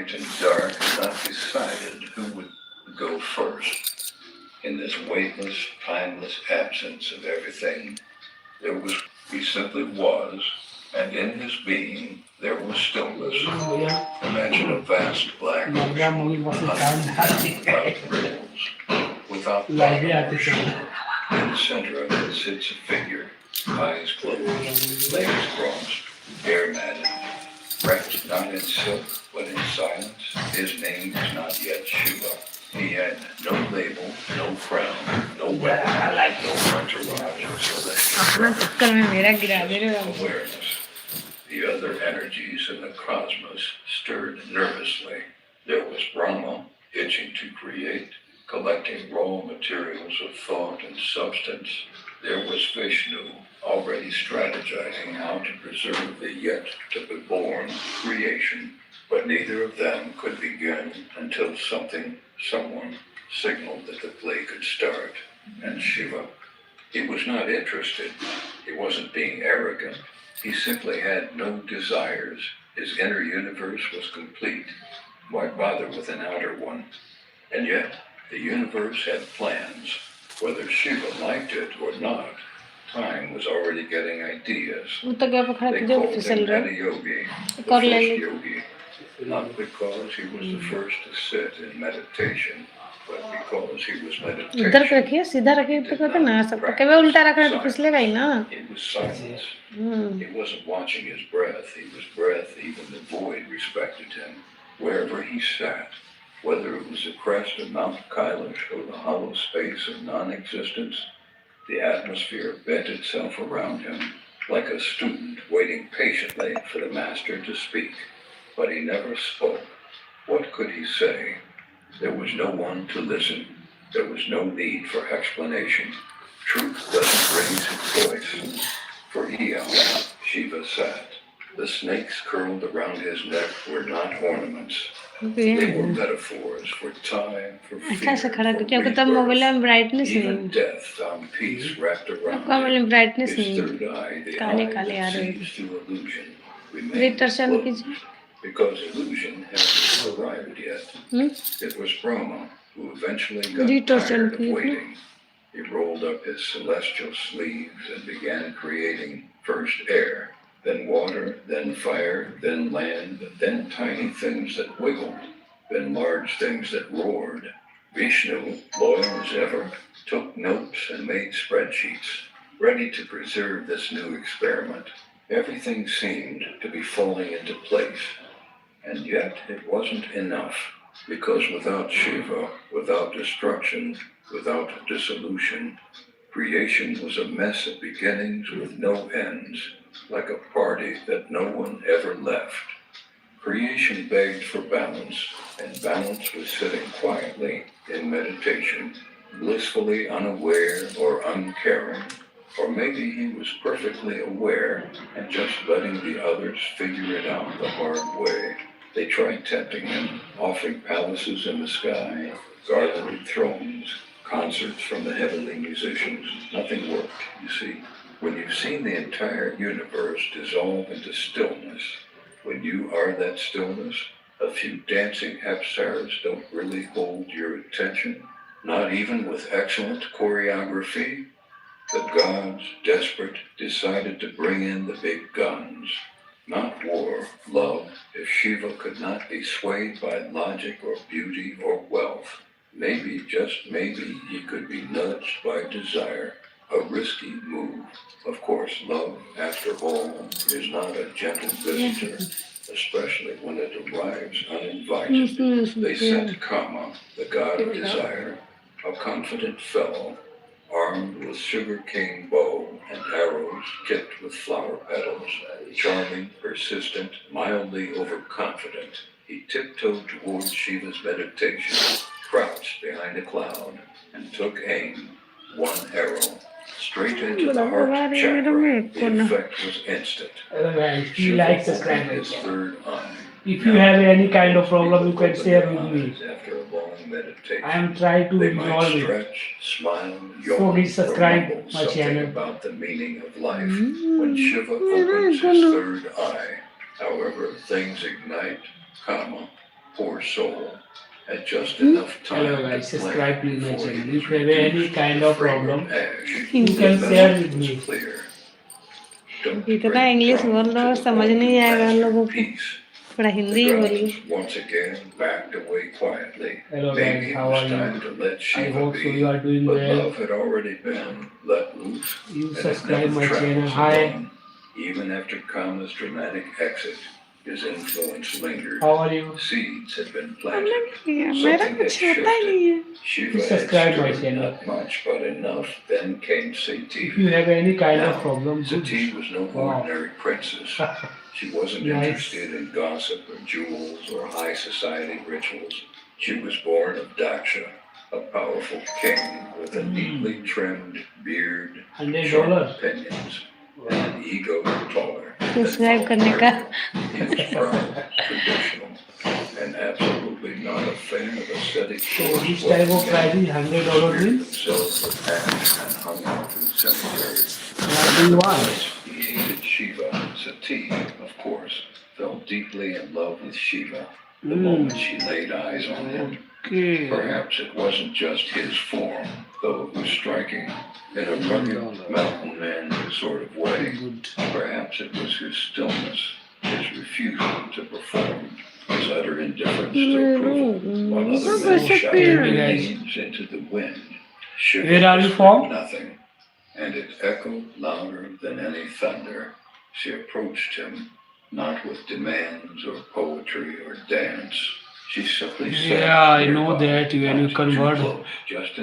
and dark had not decided who would go first. In this weightless, timeless absence of everything, there was, he simply was, and in his being there was stillness. Imagine a vast black ocean without ripples, without bottom or shore. In the center of it sits a figure, eyes closed, legs crossed, hair matted, wrapped not in silk but in silence. His name was not yet Shiva. He had no label, no crown, no weapon, no entourage or celestial awareness. The other energies in the cosmos stirred nervously. There was Brahma, itching to create, collecting raw materials of thought and substance. There was Vishnu, already strategizing how to preserve the yet-to-be-born creation. But neither of them could begin until someone signaled that the play could start. And Shiva, he was not interested. He wasn't being arrogant. He simply had no desires. His inner universe was complete. Why bother with an outer one? And yet, the universe had plans. Whether Shiva liked it or not, time was already getting ideas. They called him Adiyogi, the first yogi, not because he was the first to sit in meditation, but because he was इधर meditation. रखिए, सीधा रखिए तो कहते ना सबको कभी उल्टा रखना तो फिसलेगा ही ना. It was silence. He wasn't watching his breath. He was breath. Even the void respected him. Wherever he sat, whether it was the crest of Mount Kailash or the hollow space of non-existence, the atmosphere bent itself around him like a student waiting patiently for the master to speak. But he never spoke. What could he say? There was no one to listen. There was no need for explanation. Truth doesn't raise its voice. For eons, Shiva sat. The snakes curled around his neck were not ornaments. They were metaphors for time, for fear, अच्छा से खड़ा for क्योंकि तब mobile में brightness even नहीं, death found peace wrapped around mobile में it. Brightness His नहीं, third eye, the काले eye काले आ that रहे sees through illusion, हैं. remained रिटर्शन closed कीजिए. because illusion hadn't arrived yet. It was Brahma who eventually got रिटर्शन tired of कीजिए. waiting. He rolled up his celestial sleeves and began creating first air, then water, then fire, then land, then tiny things that wiggled, then large things that roared. Vishnu, loyal as ever, took notes and made spreadsheets, ready to preserve this new experiment. Everything seemed to be falling into place, and yet it wasn't enough, because without Shiva, without destruction, without dissolution, creation was a mess of beginnings with no ends, like a party that no one ever left. Creation begged for balance, and balance was sitting quietly in meditation, blissfully unaware or uncaring. Or maybe he was perfectly aware and just letting the others figure it out the hard way. They tried tempting him, offering palaces in the sky, garlanded thrones, concerts from the heavenly musicians. Nothing worked, you see. When you've seen the entire universe dissolve into stillness, when you are that stillness, a few dancing hepstars don't really hold your attention, not even with excellent choreography. The gods, desperate, decided to bring in the big guns. Not war, love. If Shiva could not be swayed by logic or beauty or wealth, maybe, just maybe, he could be nudged by desire. A risky move. Of course, love, after all, is not a gentle visitor, especially when it arrives uninvited. They sent Kama, the god of desire, a confident fellow, armed with sugar-cane bow and arrows tipped with flower petals. Charming, persistent, mildly overconfident, he tiptoed towards Shiva's meditation, crouched behind a cloud, and took aim. One arrow, straight into the heart chakra. The effect was instant. He likes the Shiva opened scramble. his third eye. If you have any kind of problem, you can share with me. After a long meditation, I am trying to they might resolve it. stretch, smile, So yawn, please subscribe or mumble my something channel. about the meaning of life. When Shiva opens his third eye, however, things ignite, Kama, poor soul, had just enough time Hello to guys, plan subscribe to my before channel. he was If you have any reduced kind to of fragrant problem, ash. you The can share message with was me. clear. Don't इतना bring English drama बोल to रहा हो the समझ one नहीं who आएगा उन mastered लोगों को peace. थोड़ा The हिंदी ही बोलिए dragons once again backed away quietly. Hello Maybe guys, it how was are time you? to let I Shiva hope so be, you are doing but well. love had already been let loose, You and it subscribe never my channel. travels Hi, alone. Even after Kama's dramatic exit, his influence lingered. how are you? Seeds had been हमने planted. किया मेरा Something had कुछ होता ही shifted. नहीं है Shiva Please had subscribe my stirred channel. not much, but enough. Then came Sati. If you have any kind of Now, problem, good. Sati was no Wow. ordinary princess. She wasn't Nice. interested in gossip or jewels or high society rituals. She was born of Daksha, a powerful king with a neatly trimmed beard, sharp $100. opinions, and an ego taller than subscribe Mount करने का Everest. He was proud, traditional, and absolutely not a fan of ascetic So chores. this type of price is $100 Smeared means themselves with ash and hung out in cemeteries. what do you want? He hated Shiva. Sati, of course, fell deeply in love with Shiva the moment she laid eyes on him. Okay. Perhaps it wasn't just his form, though it was striking, in a rugged mountain man sort of way. Good. Perhaps it was his stillness, his refusal to perform, his utter indifference to approval, while other men shouted their names into the wind. Shiva Where are you whispered from? nothing, and it echoed louder than any thunder. She approached him, not with demands or poetry or dance. She simply sat Yeah, I know nearby, that when you not too convert close, just